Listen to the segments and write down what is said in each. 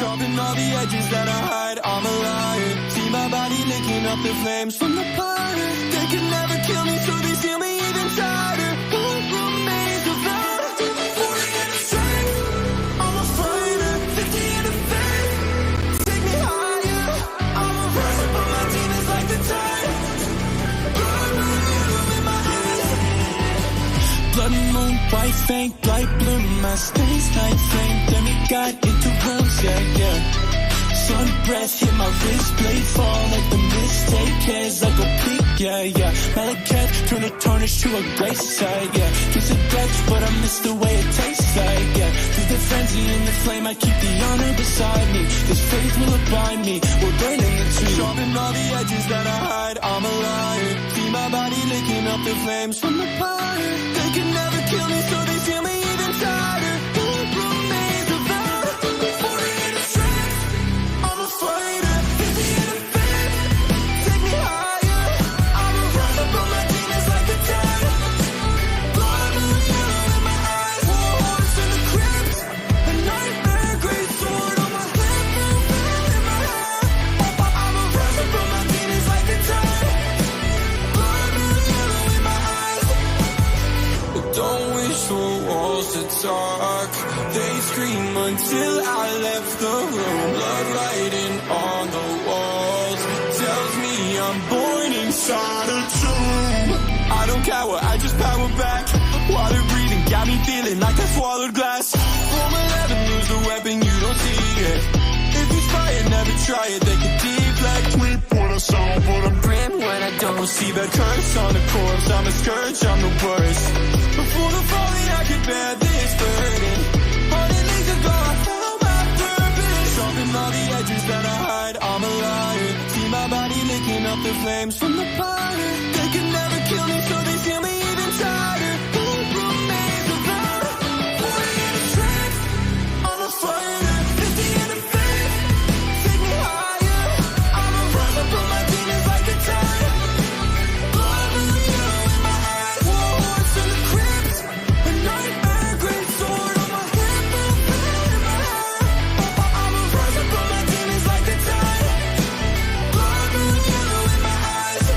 Sharpen all the edges that I hide, I'm a liar. See my body licking up the flames from the fire. They can never kill me, so they seal me even tighter. Who remains without 40 in the strength? I'm a fighter, 50 in the faith. Take me higher, I'm a riser, but my demons like the tide. Blood moon, yellow in my eyes. Blood moon, white faint, light blue, my stains, night flame. Then we got into realms, yeah, yeah. Sun breath hit my wrist, blade fall like the mistake. Cares like a peak, yeah, yeah. Malachite, turn a tarnish to a grace side, yeah. Kiss a death, but I miss the way it tastes like, yeah. Through the frenzy and the flame, I keep the honor beside me. This faith will abide me, we're burning into. Sharpen all the edges that I hide, I'm a liar. See my body licking up the flames from the fire. They can never kill me, so they seal me even tighter. Who remains without 40 in the strength? I'm a fighter, 50 in the faith. Take me higher, I'm a riser, but my demons like the tide. Blood moon, yellow in my eyes. War horse in the crypt, a nightmare, great sword on my hip, in my head. I'm a riser, but my demons like the tide. Blood moon, yellow in my eyes. Don't wish for walls to talk. They scream until I left the room. Blood writing on the walls tells me I'm born inside a tomb. I don't cower, I just power back. Water breathing got me feeling like I swallowed glass. Form 11, lose the weapon, you don't see it. If you spy it, never try it, they can deflect. We put us on, but I'm grim when I don't see the curse on the corpse. I'm a scourge, I'm the worst. Before the falling, I could bear this burden. 100 years ago, I found my purpose. Sharpen all the edges that I hide, I'm a liar. See my body licking up the flames from the fire. They can never kill me, so they seal me even tighter. Who remains without 40 in the strength? I'm a fighter, 50 in the faith. Take me higher, I'm a riser, but my demons like the tide. Blood moon, yellow in my eyes. War horse in the crypt, a nightmare, great sword on my hip, in my head. I'm a riser, but my demons like the tide. Blood moon, yellow in my eyes.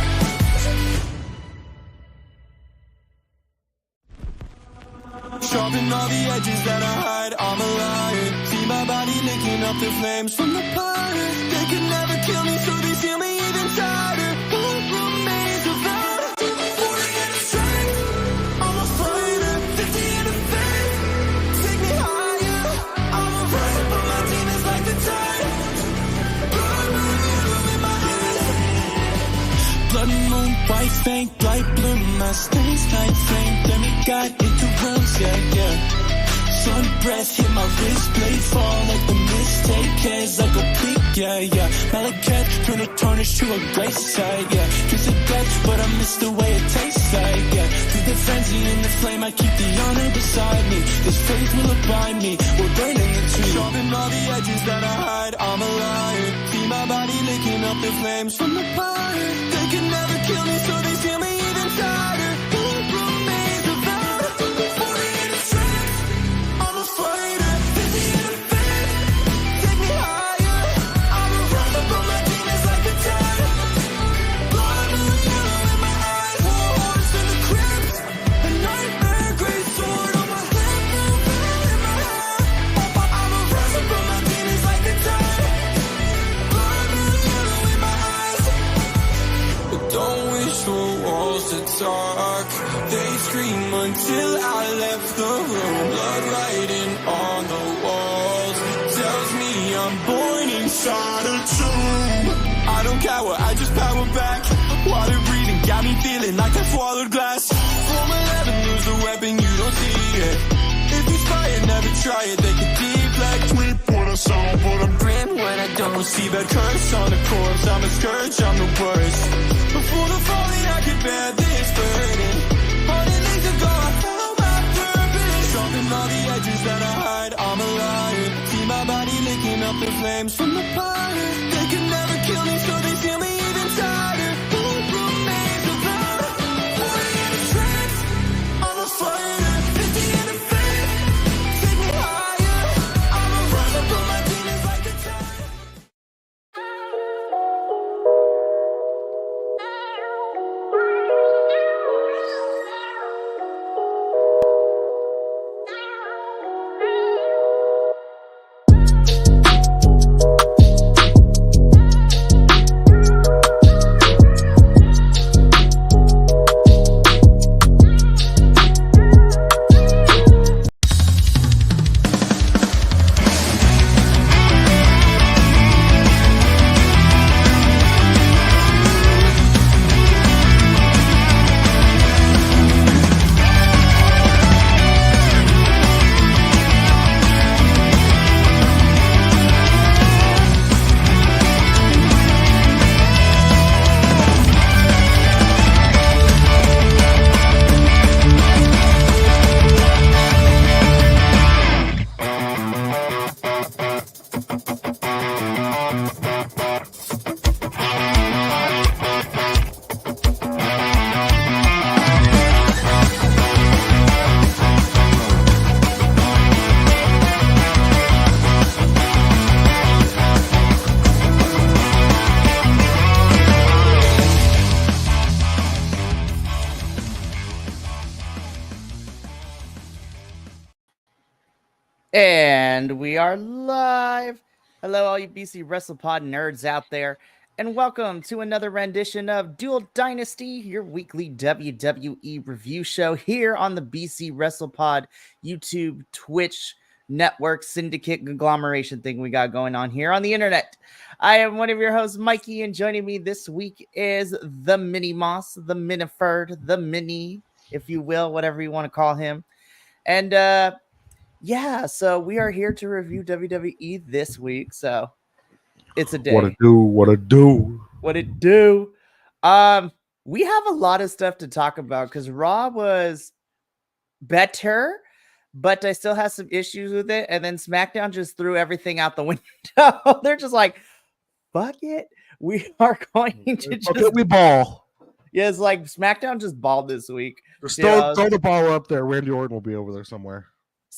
Sharpen all the edges that I hide, I'm a liar. See my body licking up the flames from the fire. They can never kill me, so they seal me even tighter. Who remains without 40 in the strength? I'm a fighter, 50 in the faith. Take me higher, I'm a riser, but my demons like the tide. Blood moon, yellow in my eyes. Blood moon, white faint, light blue, my stains, night flame. Then we got into realms, yeah, yeah. Sun breath hit my wrist, blade fall like the mistake. Cares like a peak, yeah, yeah. Malachite, turn a tarnish to a grace side, yeah. Kiss a death, but I miss the way it tastes like, yeah. Through the frenzy and the flame, I keep the honor beside me. This faith will abide me, we're burning into. Sharpen all the edges that I hide, I'm a liar. See my body licking up the flames from the fire. They can never kill me, so they seal me even tighter. Who remains without 40 in the strength? I'm a fighter, 50 in the faith. Take me higher, I'm a riser, but my demons like the tide. Blood moon, yellow in my eyes. War horse in the crypt, a nightmare, great sword on my hip, in my head. I'm a riser, but my demons like the tide. Blood moon, yellow in my eyes. Don't wish for walls to talk. They scream until I left the room. Blood writing on the walls tells me I'm born inside a tomb. I don't cower, I just power back. Water breathing got me feeling like I swallowed glass. Form 11, lose the weapon, you don't see it. If you spy it, never try it, they can deflect. We put us on, but I'm grim when I don't see the curse on the corpse. I'm a scourge, I'm the worst. Before the falling, I could bear this burden. 100 years ago, I found my purpose. Sharpen all the edges that I hide, I'm a liar. See my body licking up the flames from the fire. They can never kill me, so they seal me even tighter. Who remains without 40 in the strength? I'm a fighter, 50 in the faith. Take me higher, I'm a riser, but my demons like the And we are live. Hello, all you BC WrestlePod nerds out there, and welcome to another rendition of Dual Dynasty, your weekly WWE review show here on the BC WrestlePod YouTube, Twitch, network, syndicate, conglomeration thing we got going on here on the internet. I am one of your hosts, Mikey, and joining me this week is the Mini Moss, the Miniferd, the Mini, if you will, whatever you want to call him. And yeah, so we are here to review WWE this week. So it's a day. What it do? What it do? What it do? Um, we have a lot of stuff to talk about because Raw was better, but I still have some issues with it. And then SmackDown just threw everything out the window. They're just like, fuck it. We are going to just we ball. Yeah, it's like SmackDown just balled this week. Just throw the ball up there. Randy Orton will be over there somewhere.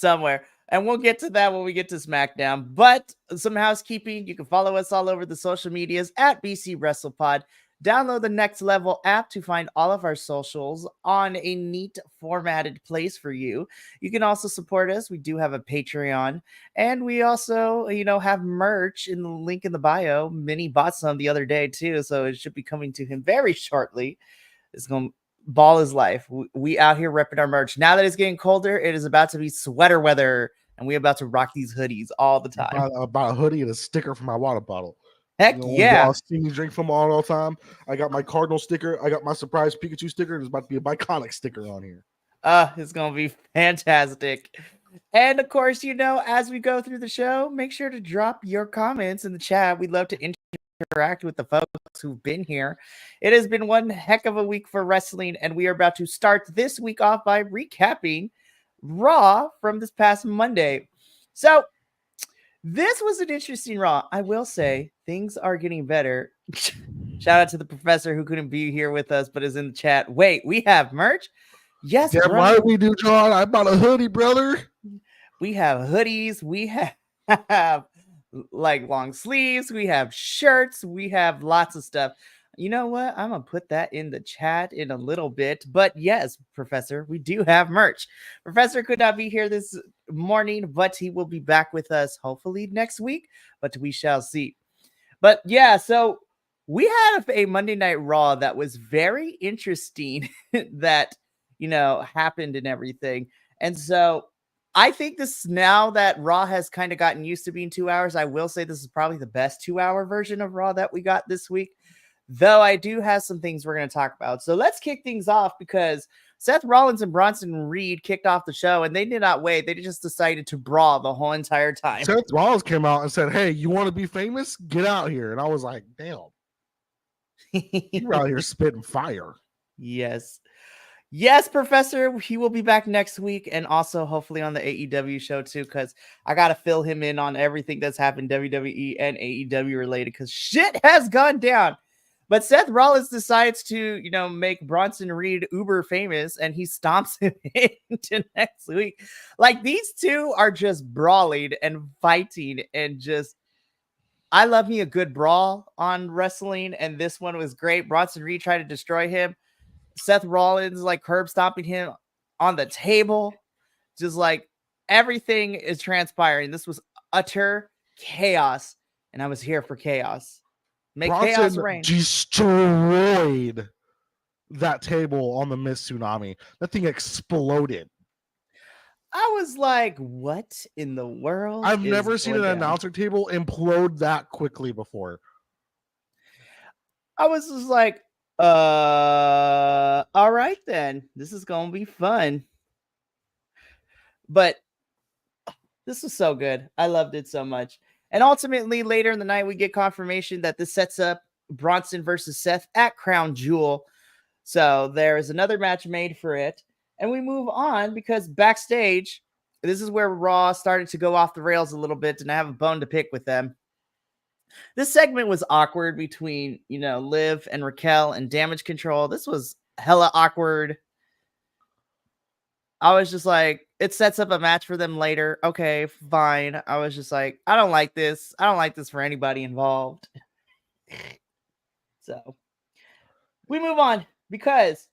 And we'll get to that when we get to SmackDown. But some housekeeping. You can follow us all over the social medias at BC WrestlePod. Download the Next Level app to find all of our socials on a neat formatted place for you. You can also support us. We do have a Patreon. And we also, have merch in the link in the bio. Minnie bought some the other day too, so it should be coming to him very shortly. It's going to ball is life. We out here repping our merch. Now that it's getting colder, it is about to be sweater weather, and we're about to rock these hoodies all the time. About a hoodie and a sticker for my water bottle. Heck yeah! I'll see me drink from all the time. I got my Cardinal sticker. I got my surprise Pikachu sticker. There's about to be a Biconic sticker on here. It's gonna be fantastic. And of course, as we go through the show, make sure to drop your comments in the chat. We'd love to interact with the folks who've been here. It has been one heck of a week for wrestling, and we are about to start this week off by recapping Raw from this past Monday. So this was an interesting Raw. I will say things are getting better. Shout out to the professor who couldn't be here with us, but is in the chat. Wait, we have merch? Yes, damn right we do, John. I bought a hoodie, brother. We have hoodies. We have like long sleeves. We have shirts. We have lots of stuff. You know what? I'm going to put that in the chat in a little bit. But yes, Professor, we do have merch. Professor could not be here this morning, but he will be back with us hopefully next week. But we shall see. But yeah, so we had a Monday Night Raw that was very interesting that, happened and everything. And so I think this, now that Raw has kind of gotten used to being 2 hours, I will say this is probably the best 2-hour version of Raw that we got this week. Though I do have some things we're going to talk about. So let's kick things off because Seth Rollins and Bronson Reed kicked off the show and they did not wait. They just decided to brawl the whole entire time. Seth Rollins came out and said, "Hey, you want to be famous? Get out here." And I was like, damn. You're out here spitting fire. Yes. Yes, Professor. He will be back next week and also hopefully on the AEW show too, because I got to fill him in on everything that's happened WWE and AEW related because shit has gone down. But Seth Rollins decides to, make Bronson Reed uber famous and he stomps him into next week. Like these two are just brawling and fighting and just, I love me a good brawl on wrestling. And this one was great. Bronson Reed tried to destroy him. Seth Rollins like curb stomping him on the table. Just like everything is transpiring. This was utter chaos. And I was here for chaos. Make Bronson chaos reign. Destroyed that table on the Miss Tsunami. That thing exploded. I was like, what in the world? I've never seen an announcer table implode that quickly before. I was just like, all right then. This is going to be fun. But this was so good. I loved it so much. And ultimately, later in the night, we get confirmation that this sets up Bronson versus Seth at Crown Jewel. So there is another match made for it. And we move on because backstage, this is where Raw started to go off the rails a little bit, and I have a bone to pick with them. This segment was awkward between, Liv and Raquel and Damage Control. This was hella awkward. I was just like, it sets up a match for them later. Okay, fine. I was just like, I don't like this. I don't like this for anybody involved. So we move on because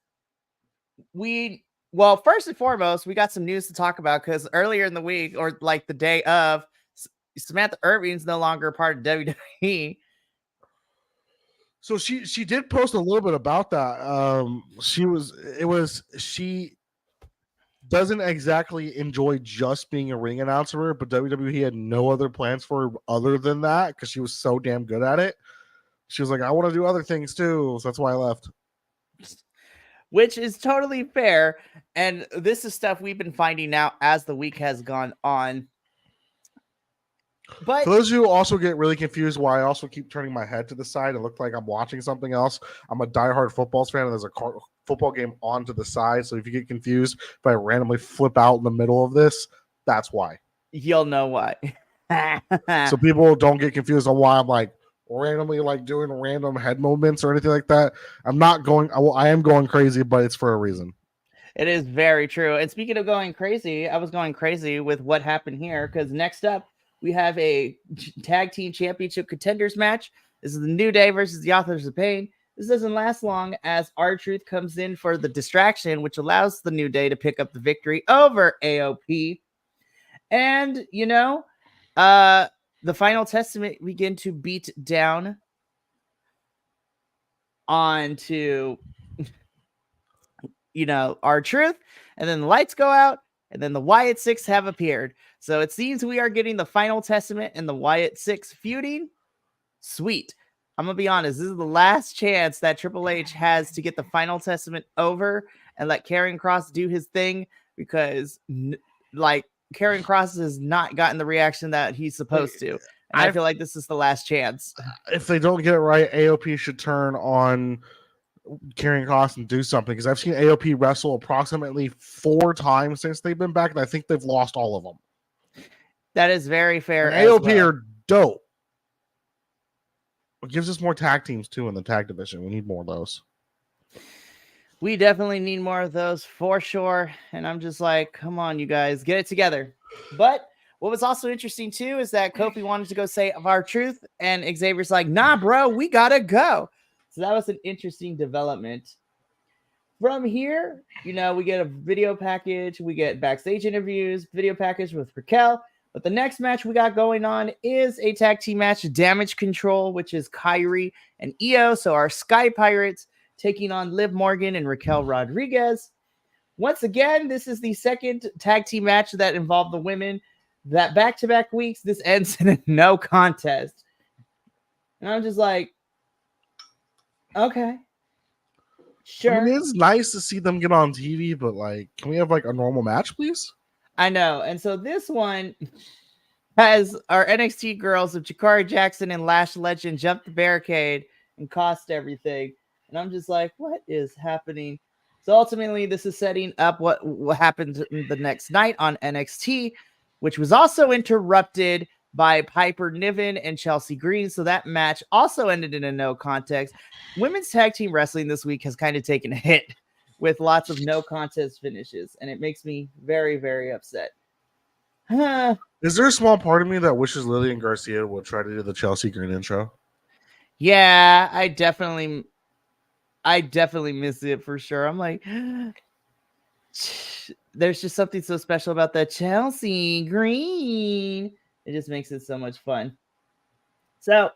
we Well, first and foremost, we got some news to talk about because earlier in the week, or like the day of, Samantha Irving's no longer a part of WWE. So she did post a little bit about that. She doesn't exactly enjoy just being a ring announcer, but WWE had no other plans for her other than that because she was so damn good at it. She was like, I want to do other things too, so that's why I left. Which is totally fair. And this is stuff we've been finding out as the week has gone on. But for those of you who also get really confused why I also keep turning my head to the side, it looked like I'm watching something else. I'm a diehard football fan, and there's a football game on to the side. So if you get confused if I randomly flip out in the middle of this, that's why. You'll know why. So people don't get confused on why I'm like randomly like doing random head movements or anything like that. I'm not going. I am going crazy, but it's for a reason. It is very true. And speaking of going crazy, I was going crazy with what happened here because next up we have a tag team championship contenders match. This is the New Day versus the Authors of Pain. This doesn't last long as R-Truth comes in for the distraction, which allows the New Day to pick up the victory over AOP. And, you know, the Final Testament begin to beat down onto, you know, R-Truth, and then the lights go out, and then the Wyatt Six have appeared. So it seems we are getting the Final Testament and the Wyatt Six feuding. Sweet. I'm going to be honest. This is the last chance that Triple H has to get the Final Testament over and let Karrion Kross do his thing because, like, Karrion Kross has not gotten the reaction that he's supposed to. And I feel like this is the last chance. If they don't get it right, AOP should turn on Karrion Kross and do something, because I've seen AOP wrestle approximately 4 times since they've been back, and I think they've lost all of them. That is very fair. And AOP are dope. It gives us more tag teams too in the tag division. We need more of those. We definitely need more of those for sure. And I'm just like, come on, you guys, get it together. But what was also interesting too is that Kofi wanted to go say of R-Truth, and Xavier's like, nah, bro, we gotta go. So that was an interesting development. From here, you know, we get a video package, we get backstage interviews, video package with Raquel. But the next match we got going on is a tag team match, Damage Control, which is Kyrie and Io. So our Sky Pirates taking on Liv Morgan and Raquel Rodriguez. Once again, this is the second tag team match that involved the women. That back-to-back weeks, this ends in a no contest. And I'm just like, okay, sure. I mean, it's nice to see them get on TV, but like, can we have like a normal match, please? I know. And so this one has our NXT girls of Jakari Jackson and Lash Legend jump the barricade and cost everything. And I'm just like, what is happening? So ultimately, this is setting up what happened the next night on NXT, which was also interrupted by Piper Niven and Chelsea Green. So that match also ended in a no contest. Women's tag team wrestling this week has kind of taken a hit with lots of no contest finishes, and it makes me very, very upset. Is there a small part of me that wishes Lillian Garcia would try to do the Chelsea Green intro? Yeah, I definitely miss it for sure. I'm like, there's just something so special about that Chelsea Green. It just makes it so much fun. So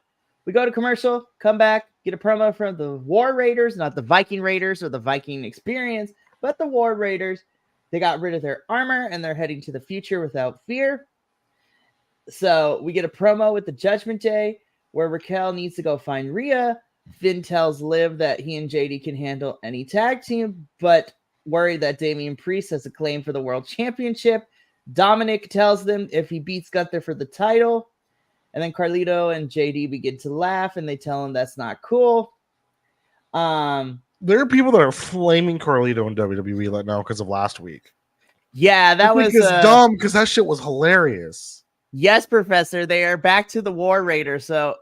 we go to commercial, come back, get a promo from the War Raiders, not the Viking Raiders or the Viking Experience, but the War Raiders. They got rid of their armor and they're heading to the future without fear. So we get a promo with the Judgment Day where Raquel needs to go find Rhea. Finn tells Liv that he and JD can handle any tag team, but worried that Damian Priest has a claim for the World Championship. Dominic tells them if he beats Gunther for the title. And then Carlito and JD begin to laugh, and they tell him that's not cool. There are people that are flaming Carlito in WWE right now because of last week. Yeah, that was dumb because that shit was hilarious. Yes, Professor. They are back to the War Raiders. So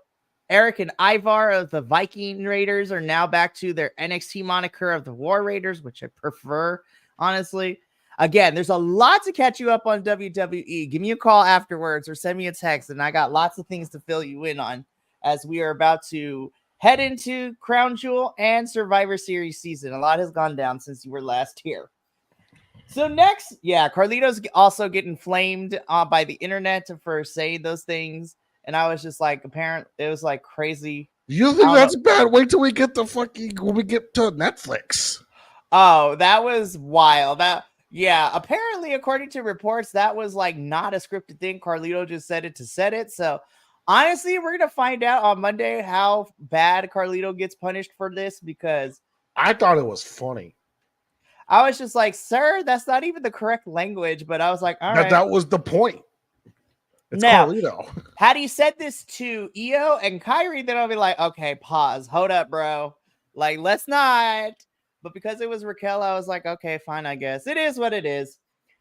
Eric and Ivar of the Viking Raiders are now back to their NXT moniker of the War Raiders, which I prefer, honestly. Again, there's a lot to catch you up on WWE. Give me a call afterwards or send me a text, and I got lots of things to fill you in on as we are about to head into Crown Jewel and Survivor Series season. A lot has gone down since you were last here. So next, yeah, Carlito's also getting flamed by the internet for saying those things, and I was just like, apparently, it was like crazy. You I think don't that's know. bad? Wait till we get to when we get to Netflix. Oh, that was wild. Yeah, apparently, according to reports, that was like not a scripted thing. Carlito just said it to set it. So honestly, we're gonna find out on Monday how bad Carlito gets punished for this, because I thought it was funny. I was just like, sir, that's not even the correct language. But I was like, all right. That was the point. It's Now, Carlito. had he said this to Io and Kyrie, then I'll be like, okay, pause, hold up, bro. Like, let's not. But because it was Raquel, I was like, okay, fine, I guess. It is what it is.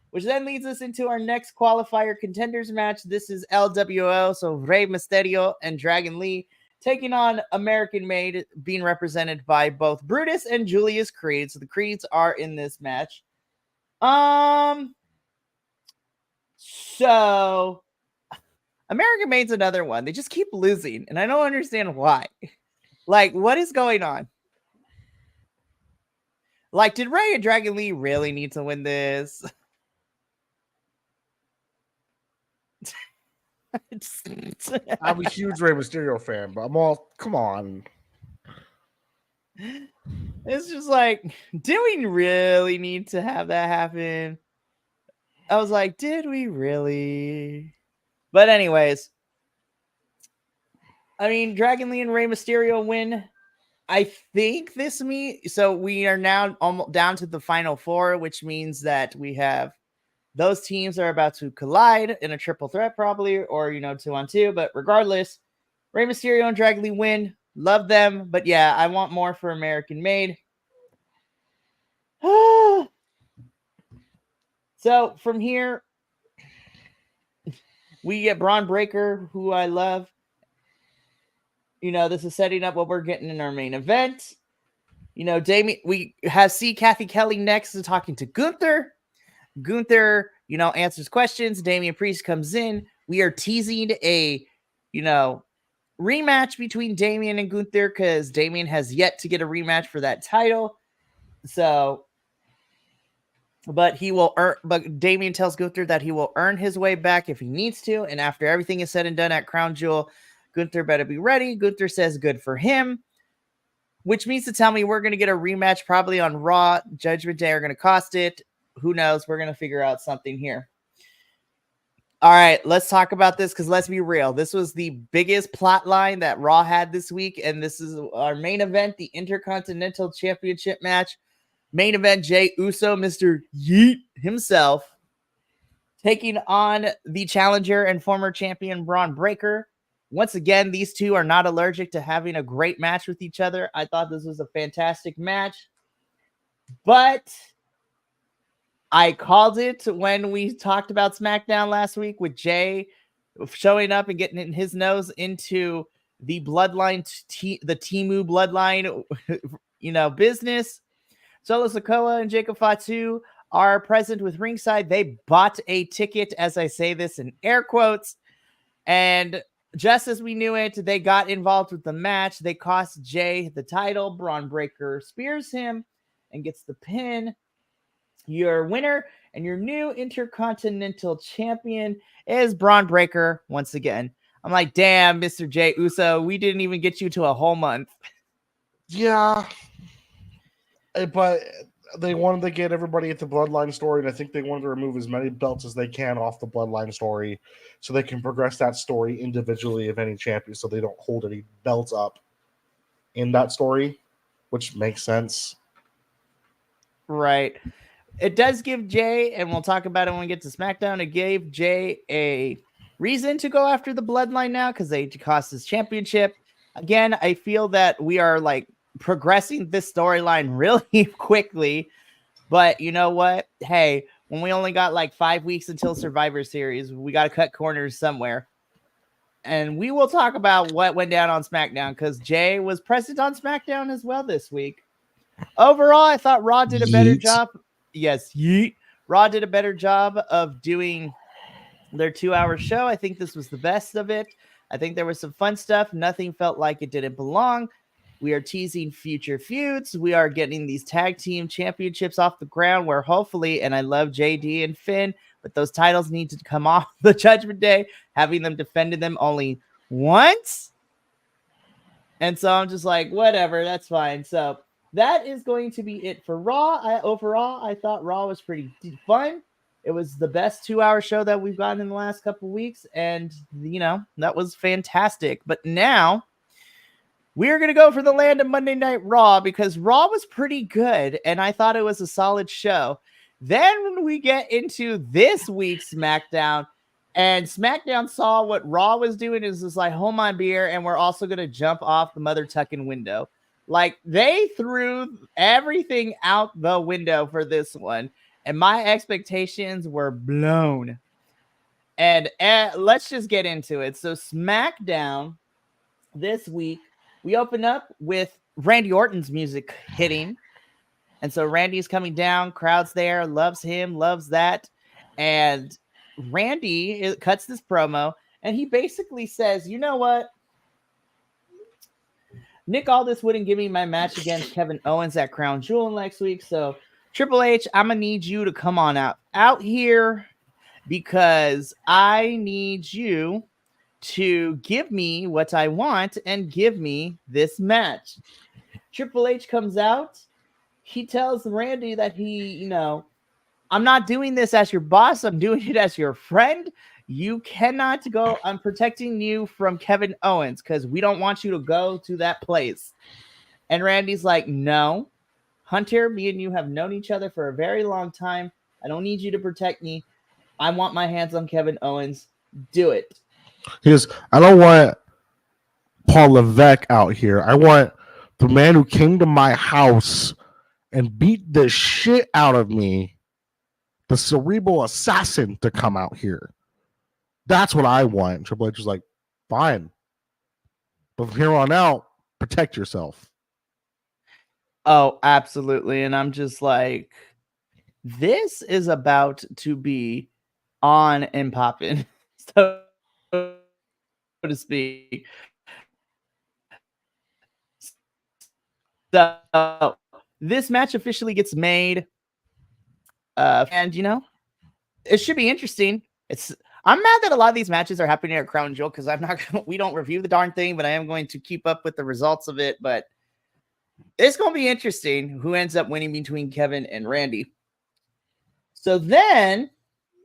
Which then leads us into our next qualifier contenders match. This is LWO, so Rey Mysterio and Dragon Lee taking on American Made, being represented by both Brutus and Julius Creed. So the Creeds are in this match. So American Made's another one. They just keep losing, and I don't understand why. Like, what is going on? Like, did Rey and Dragon Lee really need to win this? I'm a huge Rey Mysterio fan, but I'm all, come on. It's just like, do we really need to have that happen? I was like, did we really? But anyways, I mean, Dragon Lee and Rey Mysterio win. I think this so we are now almost down to the final four, which means that we have those teams are about to collide in a triple threat, probably, or 2-on-2. But regardless, Rey Mysterio and Dragon Lee win. Love them, but yeah, I want more for American Made. So from here, we get Braun Breaker, who I love. This is setting up what we're getting in our main event. Damien, we see Kathy Kelly next and talking to Gunther. Gunther, answers questions. Damian Priest comes in. We are teasing a, rematch between Damian and Gunther, because Damian has yet to get a rematch for that title. So, but Damian tells Gunther that he will earn his way back if he needs to. And after everything is said and done at Crown Jewel, Gunther better be ready. Gunther says good for him, which means to tell me we're going to get a rematch probably on Raw. Judgment Day are going to cost it. Who knows? We're going to figure out something here. All right, let's talk about this, because let's be real. This was the biggest plot line that Raw had this week, and this is our main event, the Intercontinental Championship match. Main event, Jey Uso, Mr. Yeet himself, taking on the challenger and former champion Braun Breaker. Once again, these two are not allergic to having a great match with each other. I thought this was a fantastic match, but I called it when we talked about SmackDown last week with Jay showing up and getting his nose into the bloodline, the Temu bloodline, business. Solo Sikoa and Jacob Fatu are present with ringside. They bought a ticket, as I say this in air quotes, and just as we knew it, they got involved with the match. They cost Jay the title. Braun Breaker spears him and gets the pin. Your winner and your new Intercontinental Champion is Braun Breaker once again. I'm like, damn, Mr. Jey Uso, we didn't even get you to a whole month. Yeah, but they wanted to get everybody at the Bloodline story, and I think they wanted to remove as many belts as they can off the Bloodline story so they can progress that story individually of any champion, so they don't hold any belts up in that story, which makes sense. Right. It does give Jay, and we'll talk about it when we get to SmackDown, it gave Jay a reason to go after the Bloodline now, because they cost his championship. Again, I feel that we are like progressing this storyline really quickly, but you know what? Hey, when we only got like 5 weeks until Survivor Series, we got to cut corners somewhere. And we will talk about what went down on SmackDown, because Jay was present on SmackDown as well this week. Overall, I thought Raw did a better job. Yes, yeet. Raw did a better job of doing their 2-hour show. I think this was the best of it. I think there was some fun stuff. Nothing felt like it didn't belong. We are teasing future feuds. We are getting these tag team championships off the ground where hopefully, and I love JD and Finn, but those titles need to come off the Judgment Day, having them defended them only once. And so I'm just like, whatever, that's fine. So that is going to be it for Raw. Overall, I thought Raw was pretty fun. It was the best 2-hour show that we've gotten in the last couple of weeks. And, that was fantastic. But now we're going to go for the land of Monday Night Raw because Raw was pretty good. And I thought it was a solid show. Then when we get into this week's SmackDown, and SmackDown saw what Raw was doing is just like, hold my beer, and we're also going to jump off the mother tucking window. Like, they threw everything out the window for this one, and my expectations were blown. And let's just get into it. So SmackDown this week, we open up with Randy Orton's music hitting. And so Randy's coming down, crowd's there, loves him, loves that. And Randy cuts this promo, and he basically says, you know what? Nick Aldis wouldn't give me my match against Kevin Owens at Crown Jewel next week. So Triple H, I'm going to need you to come on out here because I need you to give me what I want and give me this match. Triple H comes out. He tells Randy that I'm not doing this as your boss. I'm doing it as your friend. You cannot go. I'm protecting you from Kevin Owens because we don't want you to go to that place. And Randy's like, no, Hunter, me and you have known each other for a very long time. I don't need you to protect me. I want my hands on Kevin Owens. Do it. He goes, I don't want Paul Levesque out here. I want the man who came to my house and beat the shit out of me, the cerebral assassin, to come out here. That's what I want. Triple H was like, fine. But from here on out, protect yourself. Oh, absolutely. And I'm just like, this is about to be on and popping, so to speak. So this match officially gets made. And it should be interesting. I'm mad that a lot of these matches are happening at Crown Jewel because we don't review the darn thing, but I am going to keep up with the results of it. But it's going to be interesting who ends up winning between Kevin and Randy. So then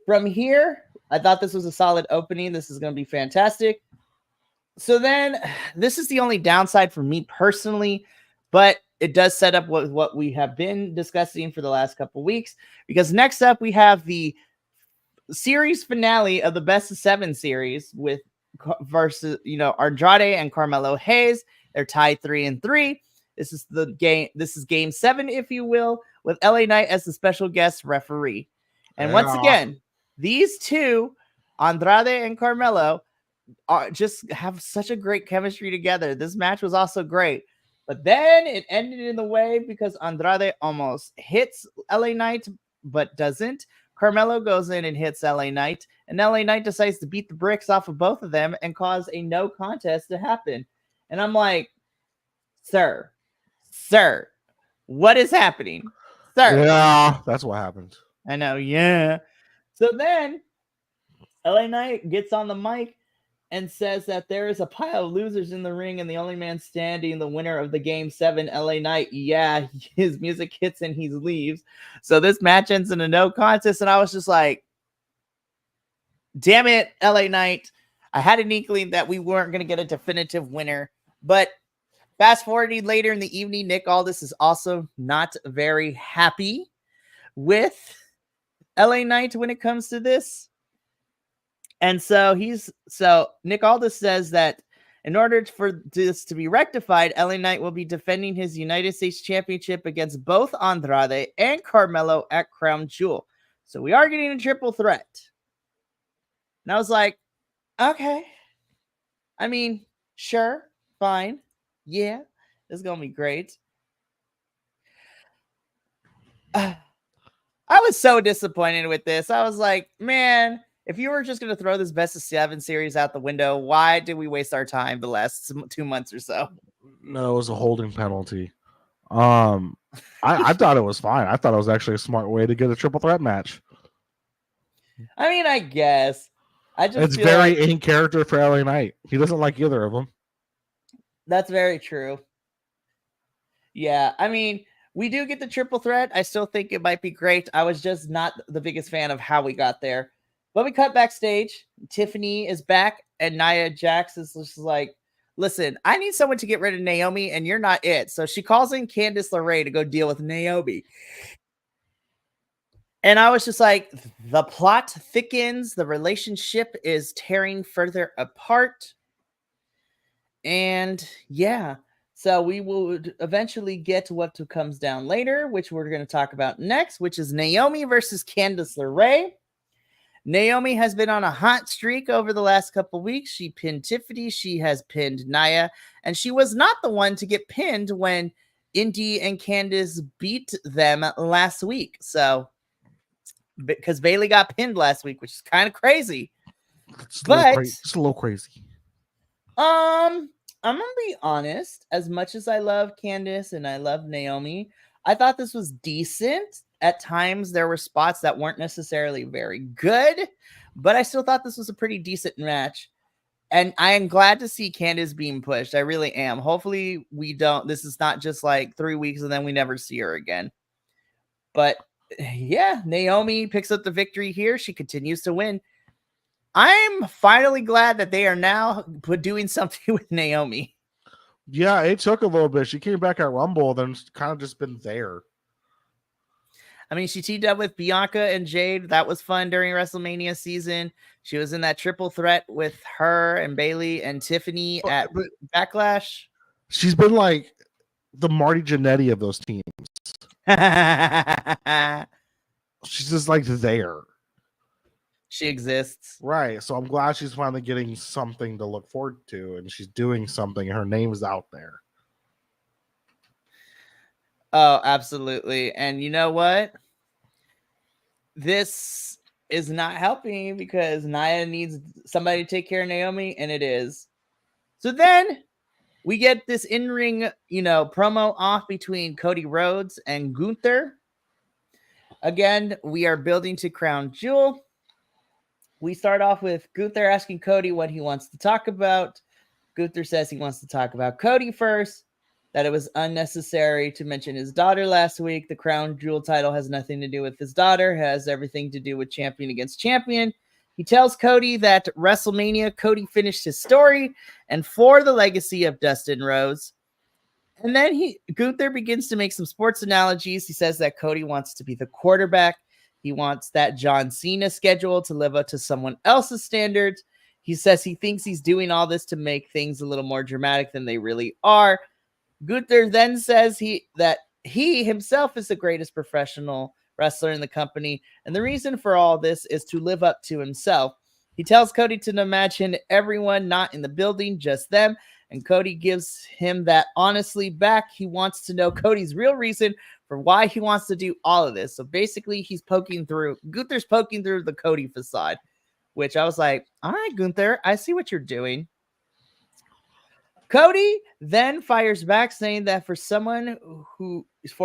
from here, I thought this was a solid opening. This is going to be fantastic. So then this is the only downside for me personally, but it does set up what we have been discussing for the last couple weeks, because next up we have the series finale of the best of 7 series versus Andrade and Carmelo Hayes. They're tied 3-3. This is the game. This is game 7, if you will, with LA Knight as the special guest referee. And once again, these two, Andrade and Carmelo, just have such a great chemistry together. This match was also great. But then it ended in the way because Andrade almost hits LA Knight, but doesn't. Carmelo goes in and hits LA Knight, and LA Knight decides to beat the bricks off of both of them and cause a no contest to happen. And I'm like, sir, what is happening? Sir. Yeah, that's what happened. I know, yeah. So then LA Knight gets on the mic and says that there is a pile of losers in the ring and the only man standing, the winner of the game 7, LA Knight. Yeah, his music hits and he leaves. So this match ends in a no contest, and I was just like, damn it, LA Knight. I had an inkling that we weren't going to get a definitive winner. But fast forwarding later in the evening, Nick Aldis is also not very happy with LA Knight when it comes to this. And so Nick Aldis says that in order for this to be rectified, LA Knight will be defending his United States Championship against both Andrade and Carmelo at Crown Jewel. So we are getting a triple threat. And I was like, okay. I mean, sure, fine. Yeah, it's going to be great. I was so disappointed with this. I was like, man, if you were just going to throw this best of 7 series out the window, why did we waste our time the last 2 months or so? No, it was a holding penalty. I thought it was fine. I thought it was actually a smart way to get a triple threat match. I mean, I guess. I just It's feel very like in character for LA Knight. He doesn't like either of them. that's very true. Yeah, I mean, we do get the triple threat. I still think it might be great. I was just not the biggest fan of how we got there. But we cut backstage. Tiffany is back, and Nia Jax is just like, listen, I need someone to get rid of Naomi, and you're not it. So she calls in Candice LeRae to go deal with Naomi. And I was just like, the plot thickens. The relationship is tearing further apart. And yeah, so we would eventually get to what comes down later, which we're going to talk about next, which is Naomi versus Candice LeRae. Naomi has been on a hot streak over the last couple weeks. She pinned Tiffany. She has pinned Nia. And she was not the one to get pinned when Indy and Candice beat them last week. So, because Bailey got pinned last week, which is kind of crazy. It's But just a little crazy. I'm gonna be honest. As much as I love Candice and I love Naomi, I thought this was decent. At times, there were spots that weren't necessarily very good, but I still thought this was a pretty decent match. And I am glad to see Candice being pushed. I really am. Hopefully, this is not just like 3 weeks and then we never see her again. But yeah, Naomi picks up the victory here. She continues to win. I'm finally glad that they are now doing something with Naomi. Yeah, it took a little bit. She came back at Rumble, then kind of just been there. I mean, she teamed up with Bianca and Jade. That was fun during WrestleMania season. She was in that triple threat with her and Bailey and Tiffany at Backlash. She's been like the Marty Jannetty of those teams. She's just like there. She exists. Right. So I'm glad she's finally getting something to look forward to, and she's doing something. Her name is out there. Oh, absolutely. And you know what? This is not helping because Nia needs somebody to take care of Naomi, and it is. So then we get this in-ring, promo off between Cody Rhodes and Gunther. Again, we are building to Crown Jewel. We start off with Gunther asking Cody what he wants to talk about. Gunther says he wants to talk about Cody first, that it was unnecessary to mention his daughter last week. The Crown Jewel title has nothing to do with his daughter, has everything to do with champion against champion. He tells Cody that WrestleMania, Cody finished his story and for the legacy of Dustin Rhodes. And then Gunther begins to make some sports analogies. He says that Cody wants to be the quarterback. He wants that John Cena schedule to live up to someone else's standards. He says he thinks he's doing all this to make things a little more dramatic than they really are. Gunther then says that he himself is the greatest professional wrestler in the company, and the reason for all this is to live up to himself. He tells Cody to imagine everyone not in the building, just them, and Cody gives him that honestly back. He wants to know Cody's real reason for why he wants to do all of this. So basically, Gunther's poking through the Cody facade, which I was like, all right, Gunther, I see what you're doing. Cody then fires back saying that for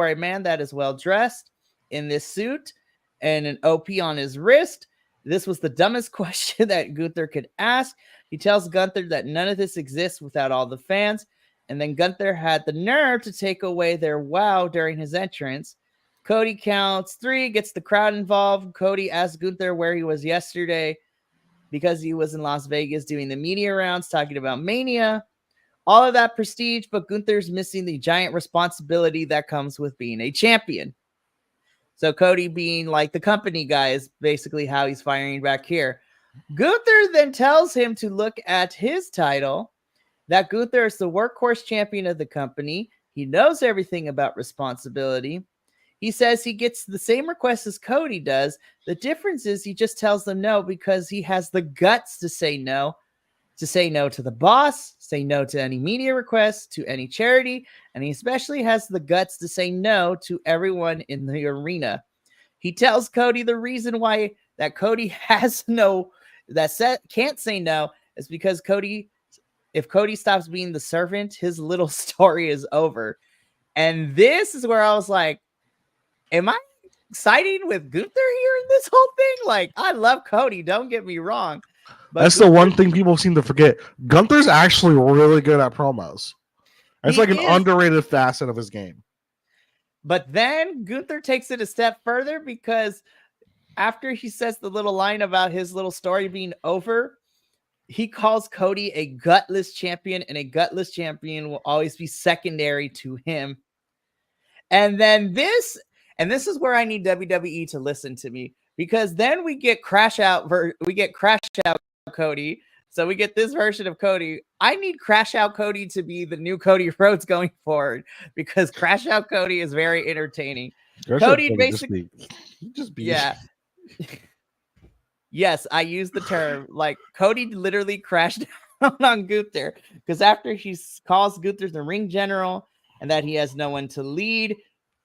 a man that is well dressed in this suit and an OP on his wrist, this was the dumbest question that Gunther could ask. He tells Gunther that none of this exists without all the fans. And then Gunther had the nerve to take away their wow during his entrance. Cody counts 3, gets the crowd involved. Cody asks Gunther where he was yesterday because he was in Las Vegas doing the media rounds, talking about Mania. All of that prestige, but Gunther's missing the giant responsibility that comes with being a champion. So Cody being like the company guy is basically how he's firing back here. Gunther then tells him to look at his title, that Gunther is the workhorse champion of the company. He knows everything about responsibility. He says he gets the same requests as Cody does. The difference is he just tells them no because he has the guts to say no to the boss, say no to any media requests, to any charity, and he especially has the guts to say no to everyone in the arena. He tells Cody the reason why that Cody can't say no is because Cody if Cody stops being the servant, his little story is over. And this is where I was like, am I siding with Gunther here in this whole thing? Like, I love Cody, don't get me wrong. But that's the one thing people seem to forget. Gunther's actually really good at promos. It's like an underrated facet of his game. But then Gunther takes it a step further, because after he says the little line about his little story being over, he calls Cody a gutless champion, and a gutless champion will always be secondary to him. And then this is where I need WWE to listen to me, because then we get Crash Out Cody. So we get this version of Cody. I need Crash Out Cody to be the new Cody Rhodes going forward, because Crash Out Cody is very entertaining. Cody basically yeah. Yes, I use the term. Like, Cody literally crashed down on Gunther, because after he calls Gunther the ring general and that he has no one to lead,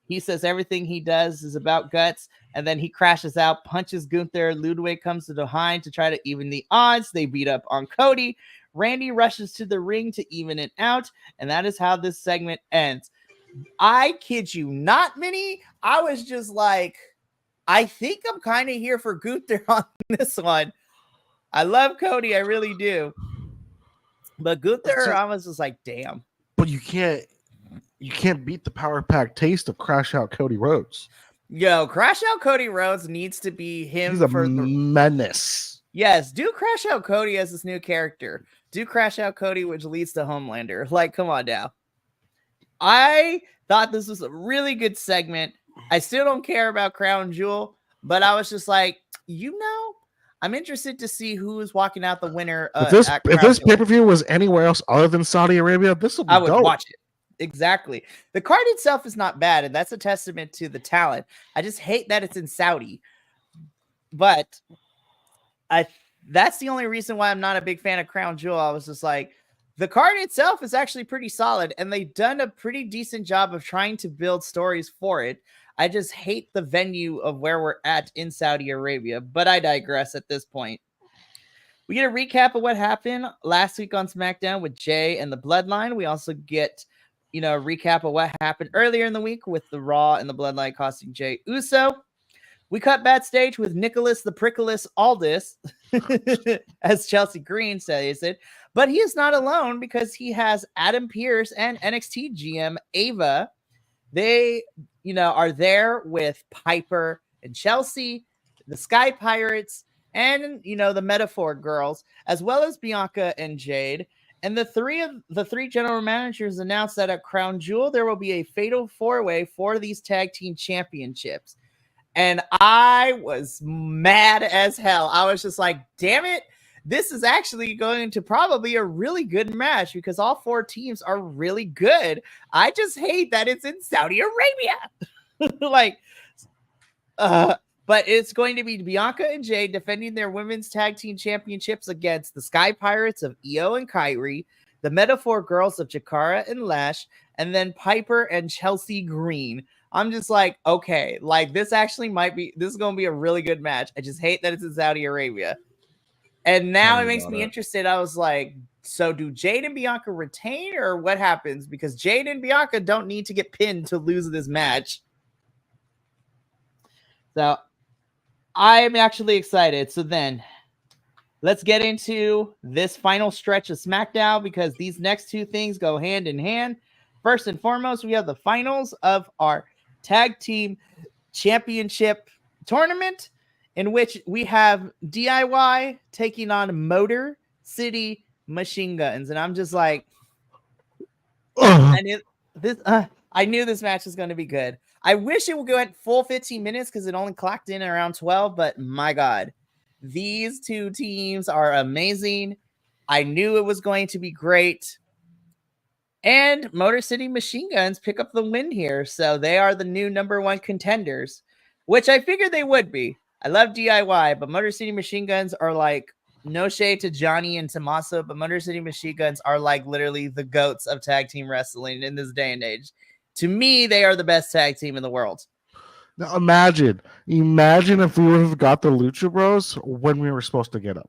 he says everything he does is about guts, and then he crashes out, punches Gunther. Ludwig comes to behind to try to even the odds. They beat up on Cody. Randy rushes to the ring to even it out, and that is how this segment ends. I kid you not, Minnie. I was just like, I think I'm kind of here for Gunther on this one. I love Cody, I really do. But Gunther, I was just like, damn. But you can't beat the power pack taste of Crash Out Cody Rhodes. Yo, Crash Out Cody Rhodes needs to be him. He's a menace. Yes, do Crash Out Cody as this new character. Do Crash Out Cody, which leads to Homelander. Like, come on now. I thought this was a really good segment. I still don't care about Crown Jewel, but I was just like, I'm interested to see who is walking out the winner. If this pay-per-view was anywhere else other than Saudi Arabia, this would be dope. I would watch it. Exactly. The card itself is not bad, and that's a testament to the talent. I just hate that it's in Saudi. But that's the only reason why I'm not a big fan of Crown Jewel. I was just like, the card itself is actually pretty solid, and they've done a pretty decent job of trying to build stories for it. I just hate the venue of where we're at in Saudi Arabia, but I digress at this point. We get a recap of what happened last week on SmackDown with Jay and the Bloodline. We also get, a recap of what happened earlier in the week with the Raw and the Bloodline costing Jay Uso. We cut backstage with Nicholas the Prickles Aldis, as Chelsea Green says it, but he is not alone, because he has Adam Pearce and NXT GM Ava. They, are there with Piper and Chelsea, the Sky Pirates, and, the Metaphor Girls, as well as Bianca and Jade. And the three general managers announced that at Crown Jewel, there will be a fatal four-way for these tag team championships. And I was mad as hell. I was just like, damn it. This is actually going to probably a really good match, because all four teams are really good. I just hate that it's in Saudi Arabia. But it's going to be Bianca and Jade defending their women's tag team championships against the Sky Pirates of Io and Kyrie, the Metaphor Girls of Jakara and Lash, and then Piper and Chelsea Green. I'm just like, okay, like this is going to be a really good match. I just hate that it's in Saudi Arabia. And now it makes me interested. I was like, so do Jade and Bianca retain, or what happens? Because Jade and Bianca don't need to get pinned to lose this match. So I'm actually excited. So then let's get into this final stretch of SmackDown, because these next two things go hand in hand. First and foremost, we have the finals of our tag team championship tournament, in which we have DIY taking on Motor City Machine Guns. And I'm just like, I knew this match was going to be good. I wish it would go at full 15 minutes, because it only clocked in around 12, but my God, these two teams are amazing. I knew it was going to be great. And Motor City Machine Guns pick up the win here. So they are the new number one contenders, which I figured they would be. I love DIY, but Motor City Machine Guns are like, no shade to Johnny and Tommaso, but Motor City Machine Guns are like literally the GOATs of tag team wrestling in this day and age. To me, they are the best tag team in the world. Now imagine if we would have got the Lucha Bros when we were supposed to get them.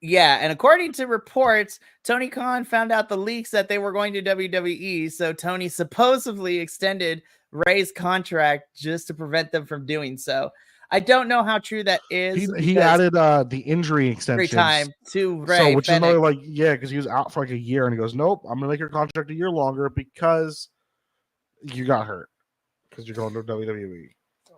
Yeah, and according to reports, Tony Khan found out the leaks that they were going to WWE, so Tony supposedly extended Ray's contract just to prevent them from doing so. I don't know how true that is. He added the injury Every extensions time to Ray, so which is Fennec. another because he was out for like a year and he goes, nope, I'm gonna make your contract a year longer because you got hurt because you're going to WWE.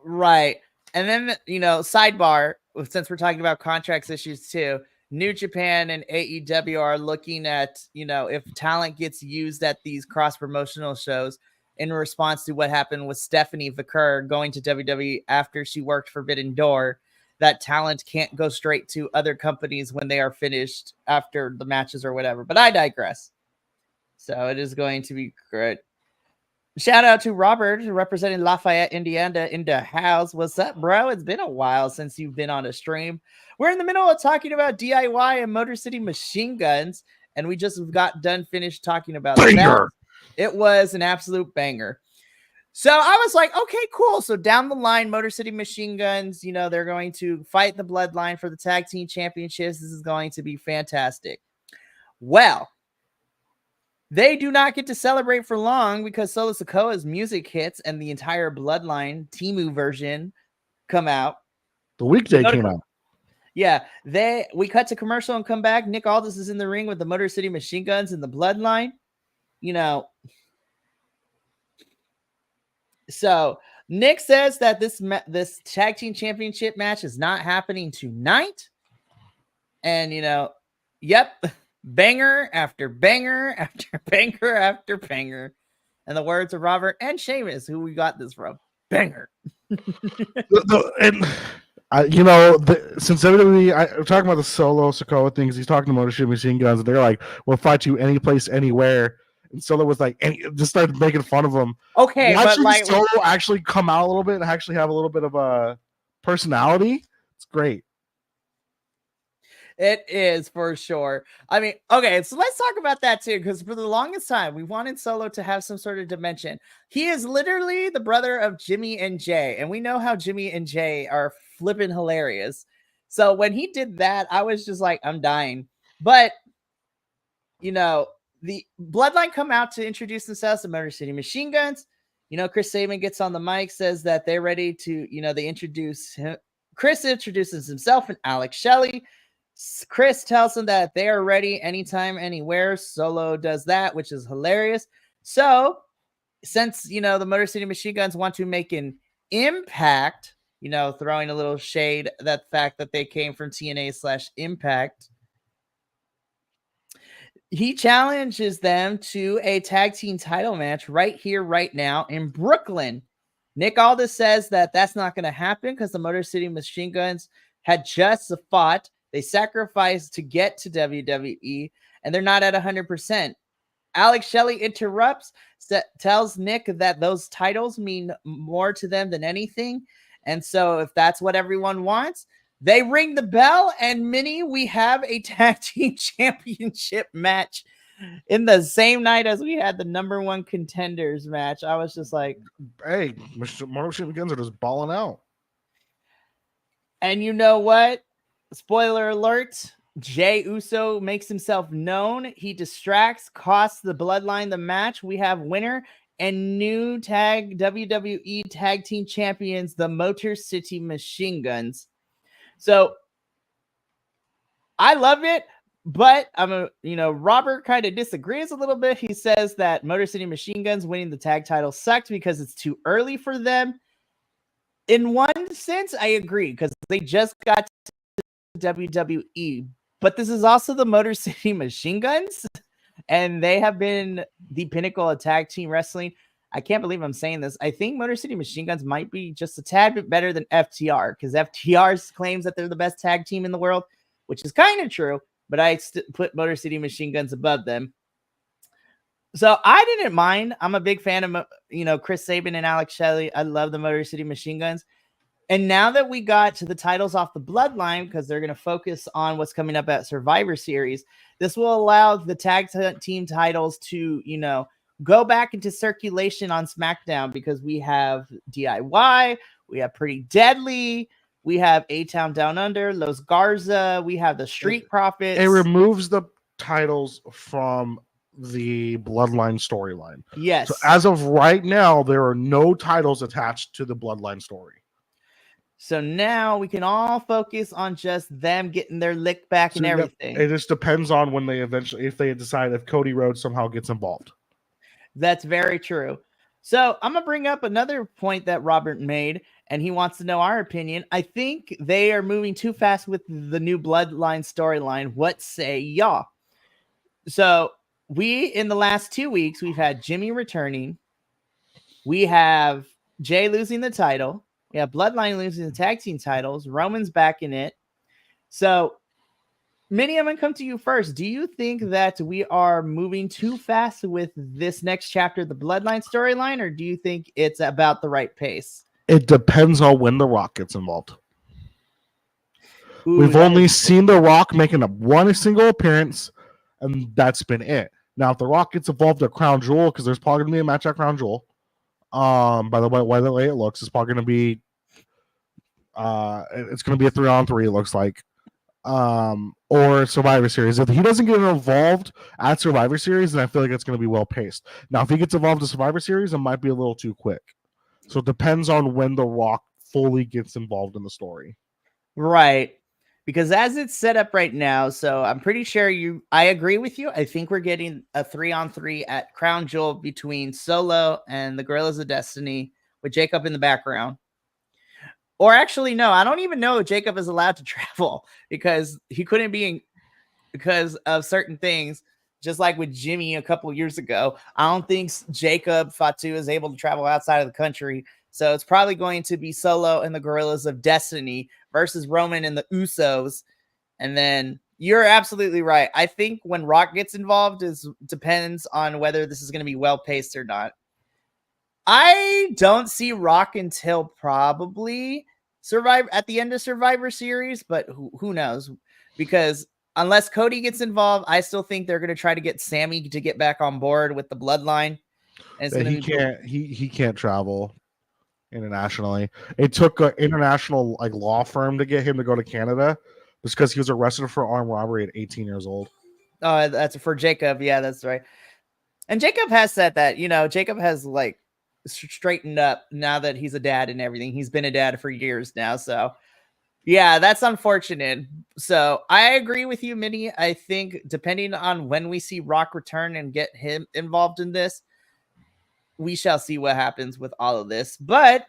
Right. And then, sidebar, since we're talking about contracts issues too, New Japan and AEW are looking at, if talent gets used at these cross promotional shows in response to what happened with Stephanie Vicker going to WWE after she worked Forbidden Door, that talent can't go straight to other companies when they are finished after the matches or whatever. But I digress. So it is going to be great. Shout out to Robert representing Lafayette, Indiana in the house. What's up, bro? It's been a while since you've been on a stream. We're in the middle of talking about DIY and Motor City Machine Guns, and we just got done finished talking about that. It was an absolute banger. So I was like, okay, cool. So down the line, Motor City Machine Guns, they're going to fight the Bloodline for the tag team championships. This is going to be fantastic. Well, they do not get to celebrate for long because Solo Sikoa's music hits and the entire Bloodline Temu version come out. The weekday came out. Yeah, we cut to commercial and come back. Nick Aldis is in the ring with the Motor City Machine Guns and the Bloodline. So Nick says that this tag team championship match is not happening tonight. And, yep. Banger after banger after banger after banger. And the words of Robert and Sheamus, who we got this from. Banger. Since WWE, we're talking about the Solo Sikoa things, he's talking to Motor City Machine Guns, and they're like, we'll fight you any place, anywhere. And Solo was like, just started making fun of him. Okay, watching Solo actually come out a little bit and actually have a little bit of a personality, it's great. It is for sure. I mean, okay, so let's talk about that too, because for the longest time, we wanted Solo to have some sort of dimension. He is literally the brother of Jimmy and Jay, and we know how Jimmy and Jay are flipping hilarious. So when he did that, I was just like, I'm dying. But, the Bloodline come out to introduce themselves to Motor City Machine Guns. Chris Sabin gets on the mic, says that they're ready to, they introduce him. Chris introduces himself and Alex Shelley. Chris tells them that they are ready anytime, anywhere. Solo does that, which is hilarious. So, since, the Motor City Machine Guns want to make an impact, throwing a little shade that fact that they came from TNA/Impact, he challenges them to a tag team title match right here, right now in Brooklyn. Nick Aldis says that that's not going to happen because the Motor City Machine Guns had just fought. They sacrificed to get to WWE, and they're not at 100%. Alex Shelley interrupts, tells Nick that those titles mean more to them than anything. And so if that's what everyone wants, they ring the bell, and Minnie, we have a tag team championship match in the same night as we had the number one contenders match. I was just like, hey, Motor City Guns are just balling out. And you know what? Spoiler alert, Jay Uso makes himself known. He distracts, costs the Bloodline the match. We have winner and new WWE tag team champions, the Motor City Machine Guns. So I love it, but Robert kind of disagrees a little bit. He says that Motor City Machine Guns winning the tag title sucked because it's too early for them. In one sense, I agree, because they just got to WWE, but this is also the Motor City Machine Guns, and they have been the pinnacle of tag team wrestling. I can't believe I'm saying this. I think Motor City Machine Guns might be just a tad bit better than FTR, because FTR claims that they're the best tag team in the world, which is kind of true, but I put Motor City Machine Guns above them. So I didn't mind. I'm a big fan of, Chris Sabin and Alex Shelley. I love the Motor City Machine Guns. And now that we got to the titles off the Bloodline, because they're going to focus on what's coming up at Survivor Series, this will allow the tag team titles to, go back into circulation on SmackDown, because we have DIY, we have Pretty Deadly, We have A-Town Down Under, Los Garza. We have the Street Profits. It removes the titles from the Bloodline storyline. Yes. So as of right now, there are no titles attached to the Bloodline story. So now we can all focus on just them getting their lick back and everything. It just depends on when they eventually, if they decide if Cody Rhodes somehow gets involved. That's very true. So I'm going to bring up another point that Robert made, and he wants to know our opinion. I think they are moving too fast with the new Bloodline storyline. What say y'all? So in the last 2 weeks, we've had Jimmy returning. We have Jay losing the title. We have Bloodline losing the tag team titles. Roman's back in it. So, Minnie, I'm going to come to you first. Do you think that we are moving too fast with this next chapter, the Bloodline storyline, or do you think it's about the right pace? It depends on when The Rock gets involved. Ooh, we've only seen The Rock making one single appearance, and that's been it. Now, if The Rock gets involved at Crown Jewel, because there's probably going to be a match at Crown Jewel, by the way it looks, it's probably going to be it's going to be a 3-on-3, it looks like, or Survivor Series. If he doesn't get involved at Survivor Series, then I feel like it's going to be well paced. Now, if he gets involved in Survivor Series, it might be a little too quick. So it depends on when The Rock fully gets involved in the story. Right. Because as it's set up right now, so I'm pretty sure I agree with you. I think we're getting a 3-on-3 at Crown Jewel between Solo and the Guerrillas of Destiny with Jacob in the background. Or actually, no, I don't even know if Jacob is allowed to travel because he couldn't be because of certain things. Just like with Jimmy a couple years ago, I don't think Jacob Fatu is able to travel outside of the country. So it's probably going to be Solo and the Guerrillas of Destiny versus Roman and the Usos. And then you're absolutely right. I think when Rock gets involved depends on whether this is going to be well-paced or not. I don't see Rock until probably at the end of Survivor Series, but who knows? Because unless Cody gets involved, I still think they're going to try to get Sammy to get back on board with the Bloodline. And he can't travel internationally. It took an international law firm to get him to go to Canada because he was arrested for armed robbery at 18 years old. Oh, that's for Jacob. Yeah, that's right. And Jacob has said that, Jacob has straightened up now that he's a dad and everything. He's been a dad for years now. So yeah, that's unfortunate. So I agree with you, Minnie. I think depending on when we see Rock return and get him involved in this, we shall see what happens with all of this. But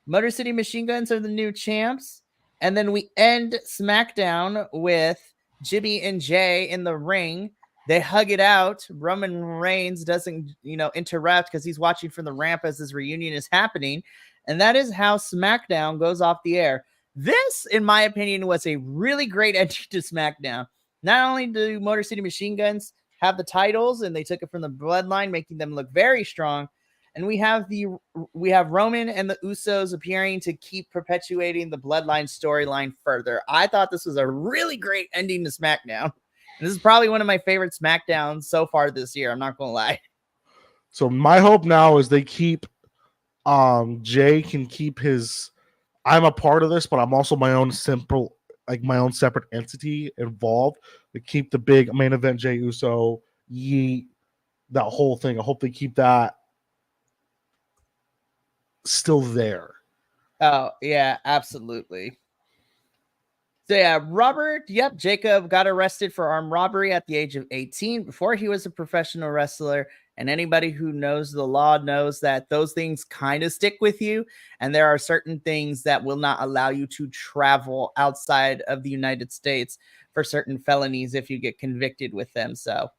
Motor City Machine Guns are the new champs. And then we end SmackDown with Jimmy and Jay in the ring. They hug it out. Roman Reigns doesn't, interrupt because he's watching from the ramp as this reunion is happening. And that is how SmackDown goes off the air. This, in my opinion, was a really great entry to SmackDown. Not only do Motor City Machine Guns have the titles, and they took it from the Bloodline, making them look very strong. And we have Roman and the Usos appearing to keep perpetuating the Bloodline storyline further. I thought this was a really great ending to SmackDown. And this is probably one of my favorite SmackDowns so far this year. I'm not going to lie. So my hope now is they keep Jay can keep his I'm a part of this, but I'm also my own separate entity involved to keep the big main event Jay Uso, Yeet, that whole thing. I hope they keep that still there. Oh, yeah, absolutely. So yeah, Jacob got arrested for armed robbery at the age of 18 before he was a professional wrestler. And anybody who knows the law knows that those things kind of stick with you. And there are certain things that will not allow you to travel outside of the United States for certain felonies if you get convicted with them. So,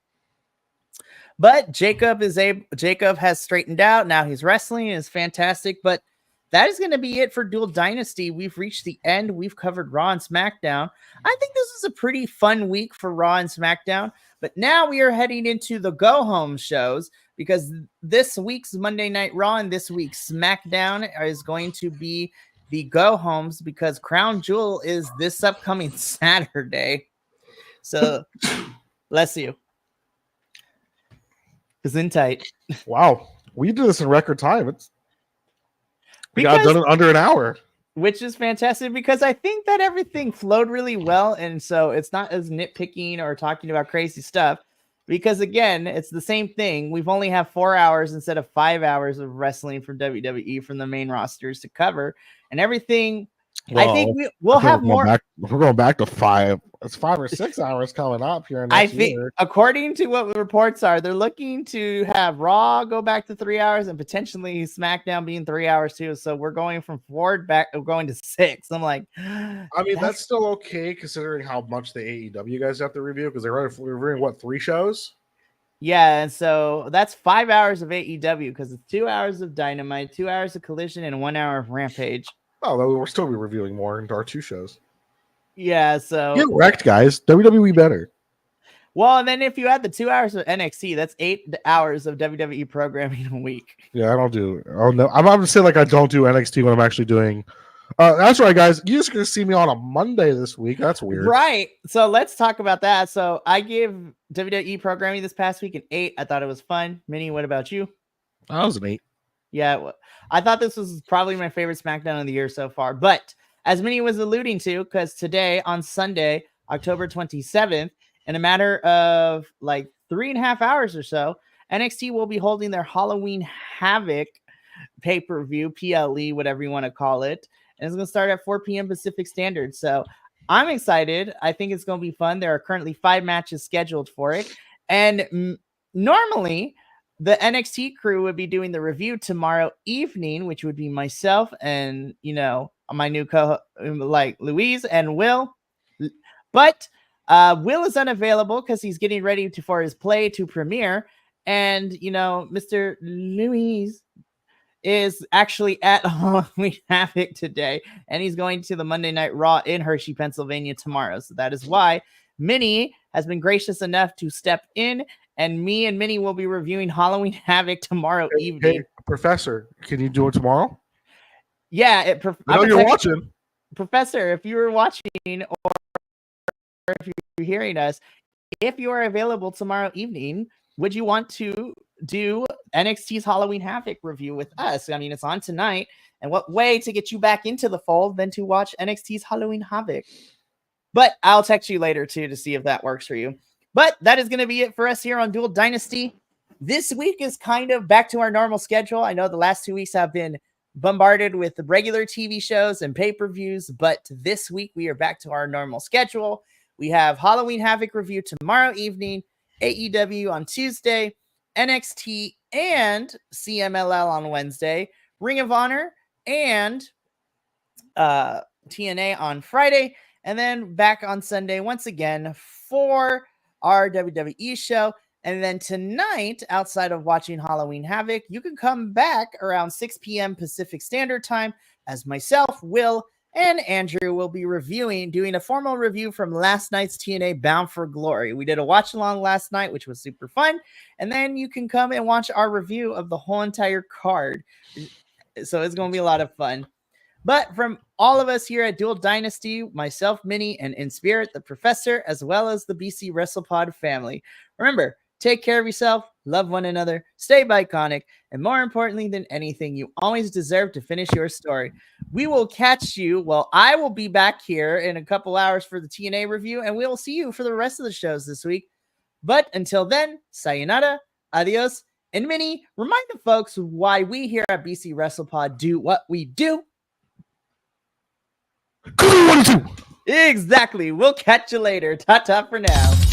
but Jacob has straightened out. Now he's wrestling and is fantastic. But that is going to be it for Dual Dynasty. We've reached the end. We've covered Raw and SmackDown. I think this is a pretty fun week for Raw and SmackDown. But now we are heading into the go-home shows because this week's Monday Night Raw and this week's SmackDown is going to be the go-homes because Crown Jewel is this upcoming Saturday. So, bless you. It's in tight. Wow. We did this in record time. We got done in under an hour. which is fantastic because I think that everything flowed really well. And so it's not as nitpicking or talking about crazy stuff because, again, it's the same thing. We've only have 4 hours instead of 5 hours of wrestling from WWE from the main rosters to cover, and everything. Well, I think we'll have more. We're going back to 5. It's 5 or 6 hours coming up here next year. According to what the reports are, they're looking to have Raw go back to 3 hours and potentially SmackDown being 3 hours too. So we're going from 4 back, going to 6. I'm like, I mean, that's still okay considering how much the AEW guys have to review because they're reviewing what, 3 shows? Yeah, and so that's 5 hours of AEW because it's 2 hours of Dynamite, 2 hours of Collision, and 1 hour of Rampage. Oh, we'll still be reviewing more into our 2 shows. Yeah, so get wrecked, guys. WWE better. Well, and then if you add the 2 hours of NXT, that's 8 hours of WWE programming a week. Yeah, I don't do. Oh no, I'm gonna say like I don't do NXT when I'm actually doing. That's right, guys. You just gonna see me on a Monday this week. That's weird, right? So let's talk about that. So I give WWE programming this past week an 8. I thought it was fun. Minnie, what about you? I was an 8. Yeah, I thought this was probably my favorite SmackDown of the year so far. But as Minnie was alluding to, because today on Sunday, October 27th, in a matter of like 3.5 hours or so, NXT will be holding their Halloween Havoc pay-per-view, PLE, whatever you want to call it. And it's going to start at 4 p.m. Pacific Standard. So I'm excited. I think it's going to be fun. There are currently 5 matches scheduled for it. And normally the NXT crew would be doing the review tomorrow evening, which would be myself and, you know, my new like Louise and Will. But Will is unavailable because he's getting ready for his play to premiere. And, you know, Mr. Louise is actually at Halloween Havoc today. And he's going to the Monday Night Raw in Hershey, Pennsylvania tomorrow. So that is why Minnie has been gracious enough to step in. And me and Minnie will be reviewing Halloween Havoc tomorrow evening. Hey, Professor, can you do it tomorrow? Yeah. I know you're watching. Professor, if you were watching or if you're hearing us, if you are available tomorrow evening, would you want to do NXT's Halloween Havoc review with us? I mean, it's on tonight. And what way to get you back into the fold than to watch NXT's Halloween Havoc? But I'll text you later, too, to see if that works for you. But that is going to be it for us here on Dual Dynasty. This week is kind of back to our normal schedule. I know the last 2 weeks have been bombarded with the regular TV shows and pay-per-views, but this week we are back to our normal schedule. We have Halloween Havoc review tomorrow evening, AEW on Tuesday, NXT and CMLL on Wednesday, Ring of Honor and TNA on Friday, and then back on Sunday once again for our WWE show. And then tonight, outside of watching Halloween Havoc, you can come back around 6 p.m. Pacific Standard Time as myself, Will, and Andrew will be doing a formal review from last night's TNA Bound for Glory. We did a watch along last night, which was super fun. And then you can come and watch our review of the whole entire card. So it's going to be a lot of fun. But from all of us here at Dual Dynasty, myself, Minnie, and in spirit, the Professor, as well as the BC WrestlePod family, remember, take care of yourself, love one another, stay iconic, and more importantly than anything, you always deserve to finish your story. We will catch you. Well, I will be back here in a couple hours for the TNA review, and we will see you for the rest of the shows this week. But until then, sayonara, adios, and Minnie, remind the folks why we here at BC WrestlePod do what we do. Exactly. We'll catch you later. Ta-ta for now.